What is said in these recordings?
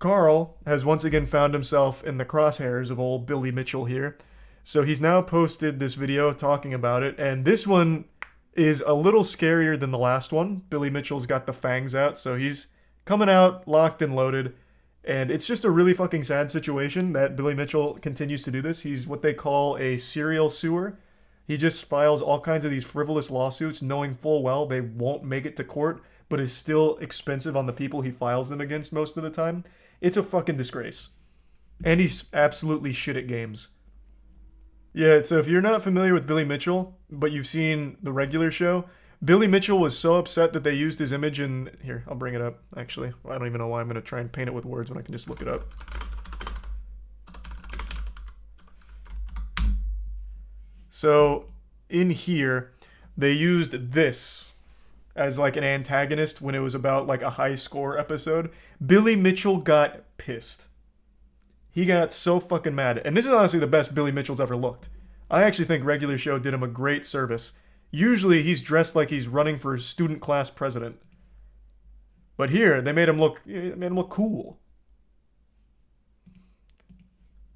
Karl has once again found himself in the crosshairs of old Billy Mitchell here. So he's now posted this video talking about it, and this one is a little scarier than the last one. Billy Mitchell's got the fangs out, so he's coming out locked and loaded. And it's just a really fucking sad situation that Billy Mitchell continues to do this. He's what they call a serial suer. He just files all kinds of these frivolous lawsuits knowing full well they won't make it to court, but is still expensive on the people he files them against most of the time. It's a fucking disgrace. And he's absolutely shit at games. Yeah, so if you're not familiar with Billy Mitchell, but you've seen the regular show, Billy Mitchell was so upset that they used his image in... Here, I'll bring it up, actually. I don't even know why I'm going to try and paint it with words when I can just look it up. So, in here, they used this as like an antagonist when it was about like a high score episode. Billy Mitchell got pissed. He got so fucking mad. And this is honestly the best Billy Mitchell's ever looked. I actually think regular show did him a great service. Usually he's dressed like he's running for student class president. But here, they made him look cool.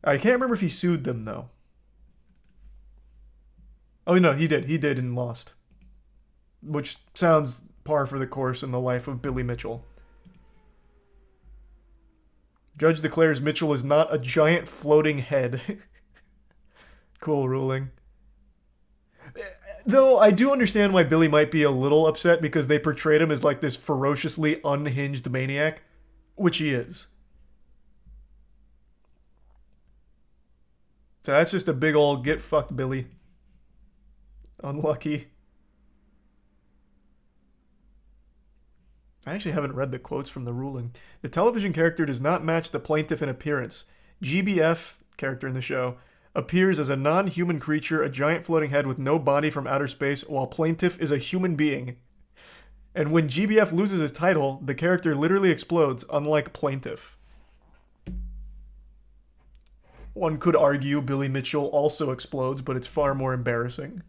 I can't remember if he sued them though. Oh no, he did. He did and lost. Which sounds par for the course in the life of Billy Mitchell. Judge declares Mitchell is not a giant floating head. Cool ruling. Though I do understand why Billy might be a little upset because they portrayed him as like this ferociously unhinged maniac, which he is. So that's just a big ol' get fucked Billy. Unlucky. I actually haven't read the quotes from the ruling. The television character does not match the plaintiff in appearance. GBF, character in the show, appears as a non-human creature, a giant floating head with no body from outer space, while plaintiff is a human being. And when GBF loses his title, the character literally explodes, unlike plaintiff. One could argue Billy Mitchell also explodes, but it's far more embarrassing.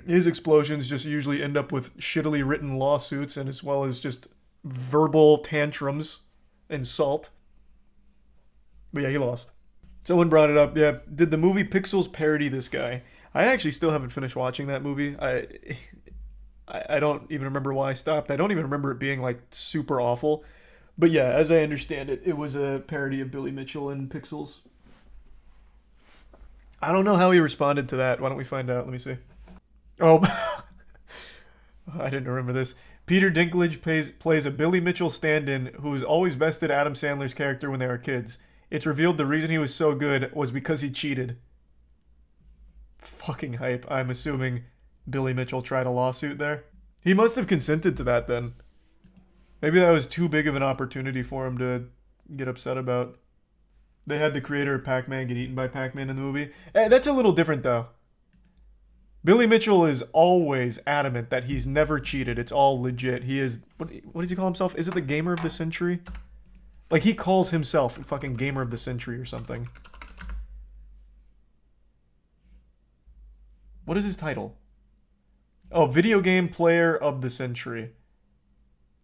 His explosions just usually end up with shittily written lawsuits and as well as just verbal tantrums and salt. But yeah, he lost. Someone brought it up. Yeah, did the movie Pixels parody this guy? I actually still haven't finished watching that movie. I don't even remember why I stopped. I don't even remember it being like super awful. But yeah, as I understand it, it was a parody of Billy Mitchell and Pixels. I don't know how he responded to that. Why don't we find out? Let me see. Oh, I didn't remember this. Peter Dinklage plays a Billy Mitchell stand-in who has always bested Adam Sandler's character when they were kids. It's revealed the reason he was so good was because he cheated. Fucking hype. I'm assuming Billy Mitchell tried a lawsuit there. He must have consented to that then. Maybe that was too big of an opportunity for him to get upset about. They had the creator of Pac-Man get eaten by Pac-Man in the movie. That's a little different though. Billy Mitchell is always adamant that he's never cheated. It's all legit. He is... What does he call himself? Is it the Gamer of the Century? Like, he calls himself fucking Gamer of the Century or something. What is his title? Oh, Video Game Player of the Century.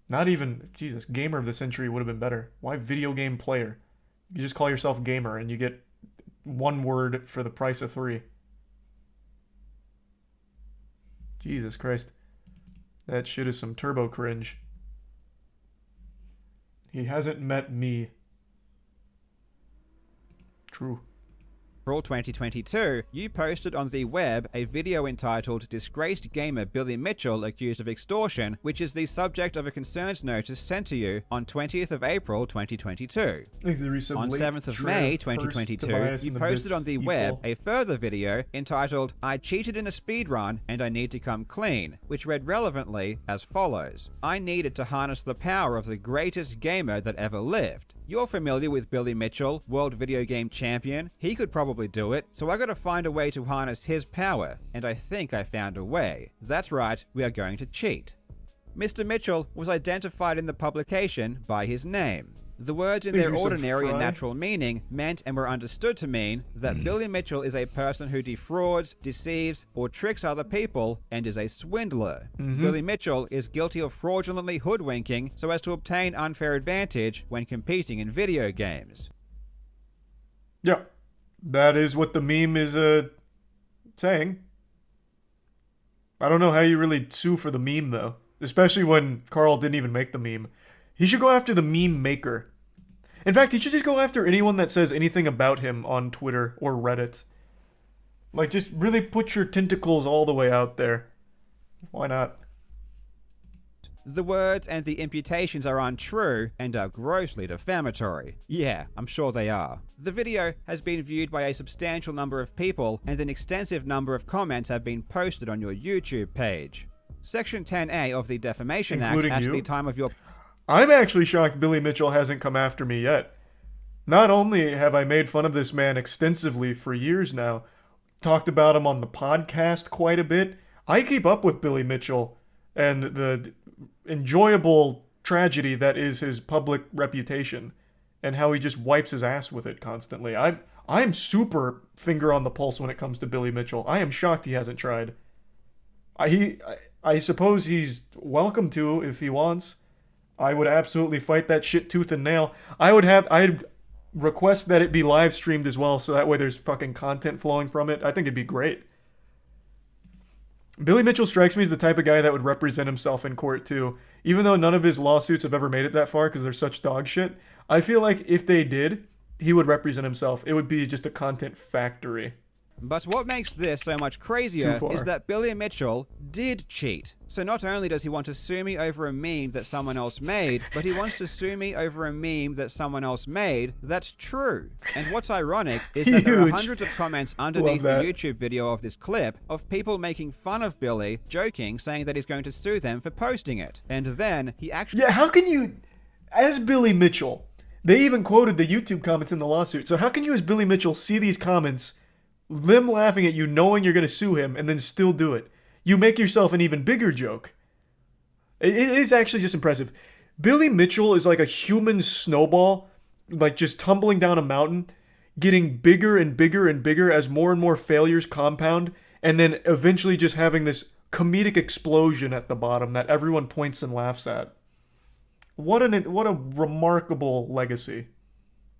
Not even... Jesus, Gamer of the Century would have been better. Why Video Game Player? You just call yourself Gamer and you get one word for the price of 3. Jesus Christ. That shit is some turbo cringe. He hasn't met me. True. April 2022, you posted on the web a video entitled Disgraced Gamer Billy Mitchell Accused of Extortion, which is the subject of a concerns notice sent to you on 20th of April 2022. On 7th of May 2022, you posted on the web a further video entitled I Cheated in a Speedrun and I Need to Come Clean, which read relevantly as follows. I needed to harness the power of the greatest gamer that ever lived. You're familiar with Billy Mitchell, world video game champion. He could probably do it, so I gotta find a way to harness his power, and I think I found a way. That's right, we are going to cheat. Mr. Mitchell was identified in the publication by his name. The words in Please their do some ordinary and fry. natural meaning meant and were understood to mean that Billy Mitchell is a person who defrauds, deceives, or tricks other people and is a swindler. Billy Mitchell is guilty of fraudulently hoodwinking so as to obtain unfair advantage when competing in video games. Yeah, that is what the meme is saying. I don't know how you really sue for the meme, though. Especially when Karl didn't even make the meme. He should go after the meme maker. In fact, he should just go after anyone that says anything about him on Twitter or Reddit. Like, just really put your tentacles all the way out there. Why not? The words and the imputations are untrue and are grossly defamatory. Yeah, I'm sure they are. The video has been viewed by a substantial number of people, and an extensive number of comments have been posted on your YouTube page. Section 10A of the Defamation Act Including at you? the time of your... I'm actually shocked Billy Mitchell hasn't come after me yet. Not only have I made fun of this man extensively for years now, talked about him on the podcast quite a bit, I keep up with Billy Mitchell and the enjoyable tragedy that is his public reputation and how he just wipes his ass with it constantly. I'm super finger on the pulse when it comes to Billy Mitchell. I am shocked he hasn't tried. I suppose he's welcome to if he wants. I would absolutely fight that shit tooth and nail. I'd request that it be live streamed as well, so that way there's fucking content flowing from it. I think it'd be great. Billy Mitchell strikes me as the type of guy that would represent himself in court too. Even though none of his lawsuits have ever made it that far because they're such dog shit, I feel like if they did, he would represent himself. It would be just a content factory. But what makes this so much crazier is that Billy Mitchell did cheat. So not only does he want to sue me over a meme that someone else made, but he wants to sue me over a meme that someone else made that's true. And what's ironic is that there are hundreds of comments underneath the YouTube video of this clip of people making fun of Billy, joking, saying that he's going to sue them for posting it. And then he actually... Yeah, how can you... As Billy Mitchell, they even quoted the YouTube comments in the lawsuit. So how can you as Billy Mitchell see these comments, them laughing at you, knowing you're going to sue him, and then still do it? You make yourself an even bigger joke. It is actually just impressive. Billy Mitchell is like a human snowball, like just tumbling down a mountain, getting bigger and bigger and bigger as more and more failures compound, and then eventually just having this comedic explosion at the bottom that everyone points and laughs at. What a remarkable legacy.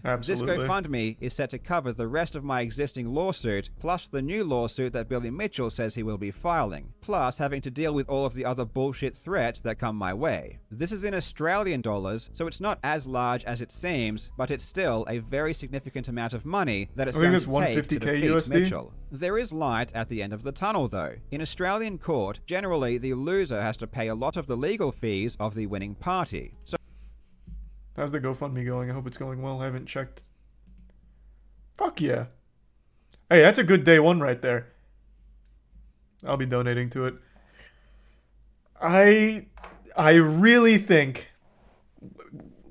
Absolutely. This GoFundMe is set to cover the rest of my existing lawsuit, plus the new lawsuit that Billy Mitchell says he will be filing, plus having to deal with all of the other bullshit threats that come my way. This is in Australian dollars, so it's not as large as it seems, but it's still a very significant amount of money that it's going to take to defeat USD? Mitchell. There is light at the end of the tunnel, though. In Australian court, generally the loser has to pay a lot of the legal fees of the winning party. So how's the GoFundMe going? I hope it's going well. I haven't checked. Fuck yeah. Hey, that's a good day one right there. I'll be donating to it. I really think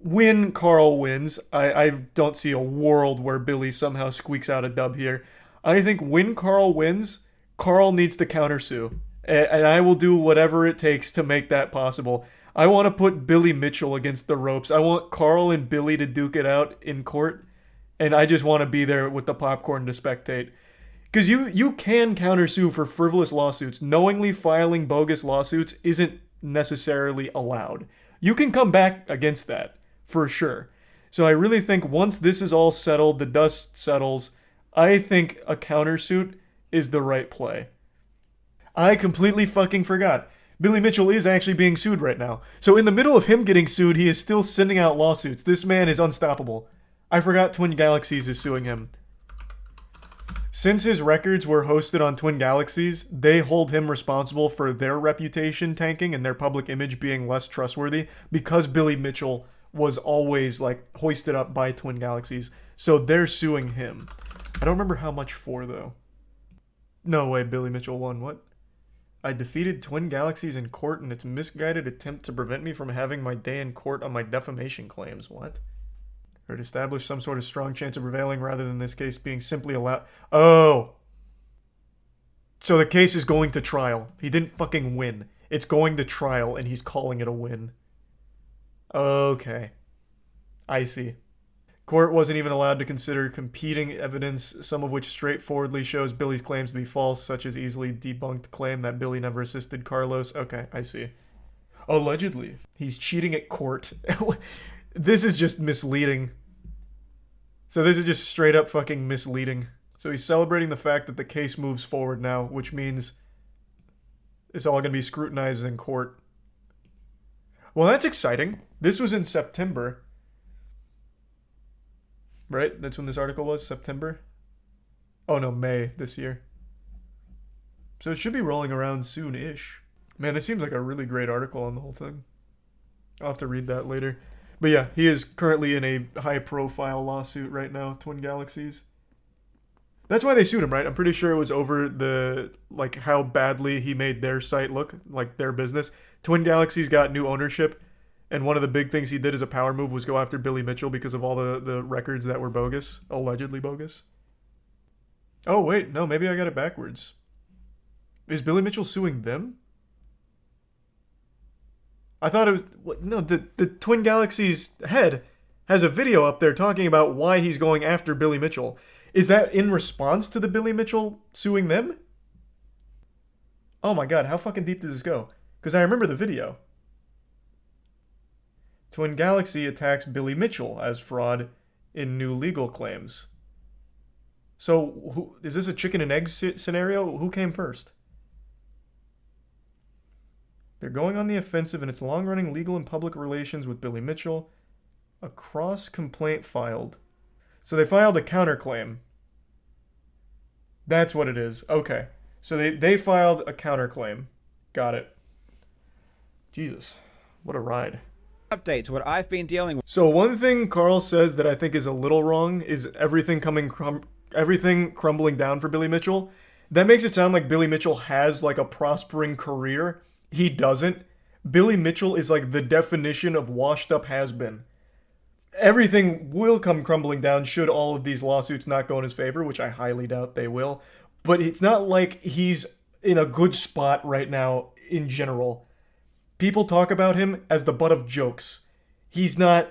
when Karl wins, I don't see a world where Billy somehow squeaks out a dub here. I think when Karl wins, Karl needs to countersue. And I will do whatever it takes to make that possible. I want to put Billy Mitchell against the ropes. I want Karl and Billy to duke it out in court. And I just want to be there with the popcorn to spectate. Because you can countersue for frivolous lawsuits. Knowingly filing bogus lawsuits isn't necessarily allowed. You can come back against that, for sure. So I really think once this is all settled, the dust settles, I think a countersuit is the right play. I completely fucking forgot. Billy Mitchell is actually being sued right now. So in the middle of him getting sued, he is still sending out lawsuits. This man is unstoppable. I forgot Twin Galaxies is suing him. Since his records were hosted on Twin Galaxies, they hold him responsible for their reputation tanking and their public image being less trustworthy because Billy Mitchell was always like hoisted up by Twin Galaxies. So they're suing him. I don't remember how much for though. No way, Billy Mitchell won. What? I defeated Twin Galaxies in court in its misguided attempt to prevent me from having my day in court on my defamation claims. What? Or to establish some sort of strong chance of prevailing rather than this case being simply allowed. Oh! So the case is going to trial. He didn't fucking win. It's going to trial and he's calling it a win. Okay. I see. Court wasn't even allowed to consider competing evidence, some of which straightforwardly shows Billy's claims to be false, such as easily debunked claim that Billy never assisted Carlos. Okay, I see. Allegedly. He's cheating at court. This is just misleading. So this is just straight up fucking misleading. So he's celebrating the fact that the case moves forward now, which means it's all going to be scrutinized in court. Well, that's exciting. This was in September. Right? That's when this article was? September? Oh no, May this year. So it should be rolling around soon-ish. Man, this seems like a really great article on the whole thing. I'll have to read that later. But yeah, he is currently in a high-profile lawsuit right now, Twin Galaxies. That's why they sued him, right? I'm pretty sure it was over the, like, how badly he made their site look, like their business. Twin Galaxies got new ownership, and one of the big things he did as a power move was go after Billy Mitchell because of all the records that were bogus, allegedly bogus. Oh, wait, no, maybe I got it backwards. Is Billy Mitchell suing them? I thought it was... No, the Twin Galaxies head has a video up there talking about why he's going after Billy Mitchell. Is that in response to the Billy Mitchell suing them? Oh my god, how fucking deep does this go? Because I remember the video. Twin Galaxy attacks Billy Mitchell as fraud in new legal claims. So, is this a chicken and egg scenario? Who came first? They're going on the offensive in its long-running legal and public relations with Billy Mitchell. A cross-complaint filed. So they filed a counterclaim. That's what it is. Okay. So they filed a counterclaim. Got it. Jesus. What a ride. Update to what I've been dealing with. So one thing Karl says that I think is a little wrong is everything crumbling down for Billy Mitchell. That makes it sound like Billy Mitchell has like a prospering career. He doesn't. Billy Mitchell is like the definition of washed up has-been. Everything will come crumbling down should all of these lawsuits not go in his favor, which I highly doubt they will. But it's not like he's in a good spot right now in general. People talk about him as the butt of jokes. He's not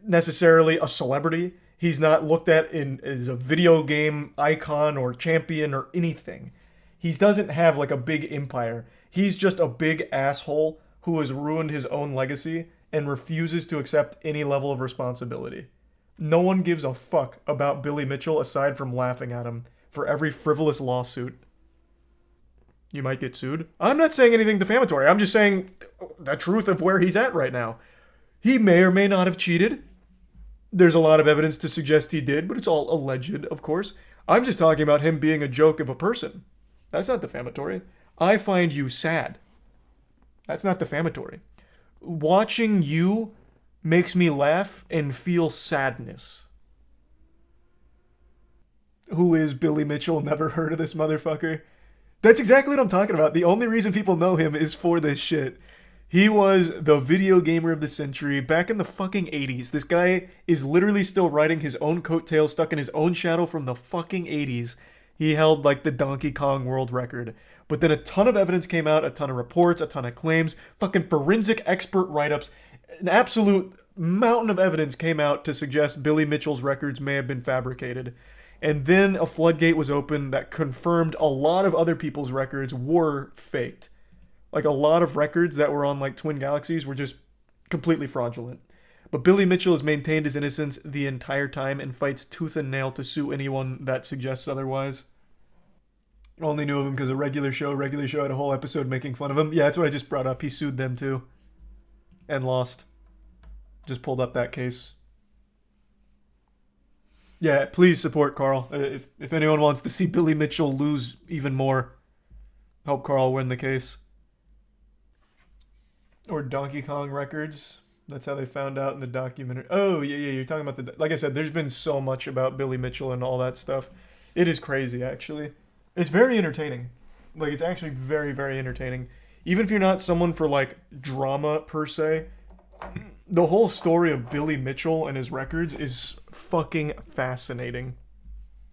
necessarily a celebrity. He's not looked at as a video game icon or champion or anything. He doesn't have like a big empire. He's just a big asshole who has ruined his own legacy and refuses to accept any level of responsibility. No one gives a fuck about Billy Mitchell aside from laughing at him for every frivolous lawsuit. You might get sued. I'm not saying anything defamatory. I'm just saying the truth of where he's at right now. He may or may not have cheated. There's a lot of evidence to suggest he did, but it's all alleged, of course. I'm just talking about him being a joke of a person. That's not defamatory. I find you sad. That's not defamatory. Watching you makes me laugh and feel sadness. Who is Billy Mitchell? Never heard of this motherfucker. That's exactly what I'm talking about. The only reason people know him is for this shit. He was the video gamer of the century back in the fucking 80s. This guy is literally still riding his own coattails, stuck in his own shadow from the fucking 80s. He held like the Donkey Kong world record. But then a ton of evidence came out, a ton of reports, a ton of claims, fucking forensic expert write-ups. An absolute mountain of evidence came out to suggest Billy Mitchell's records may have been fabricated. And then a floodgate was opened that confirmed a lot of other people's records were faked. Like a lot of records that were on like Twin Galaxies were just completely fraudulent. But Billy Mitchell has maintained his innocence the entire time and fights tooth and nail to sue anyone that suggests otherwise. Only knew of him because of Regular Show. Regular Show had a whole episode making fun of him. Yeah, that's what I just brought up. He sued them too. And lost. Just pulled up that case. Yeah, please support Karl. If anyone wants to see Billy Mitchell lose even more, help Karl win the case. Or Donkey Kong records. That's how they found out in the documentary. Oh, yeah, you're talking about the... Like I said, there's been so much about Billy Mitchell and all that stuff. It is crazy, actually. It's very entertaining. Like, it's actually very, very entertaining. Even if you're not someone for, like, drama, per se, the whole story of Billy Mitchell and his records is fucking fascinating.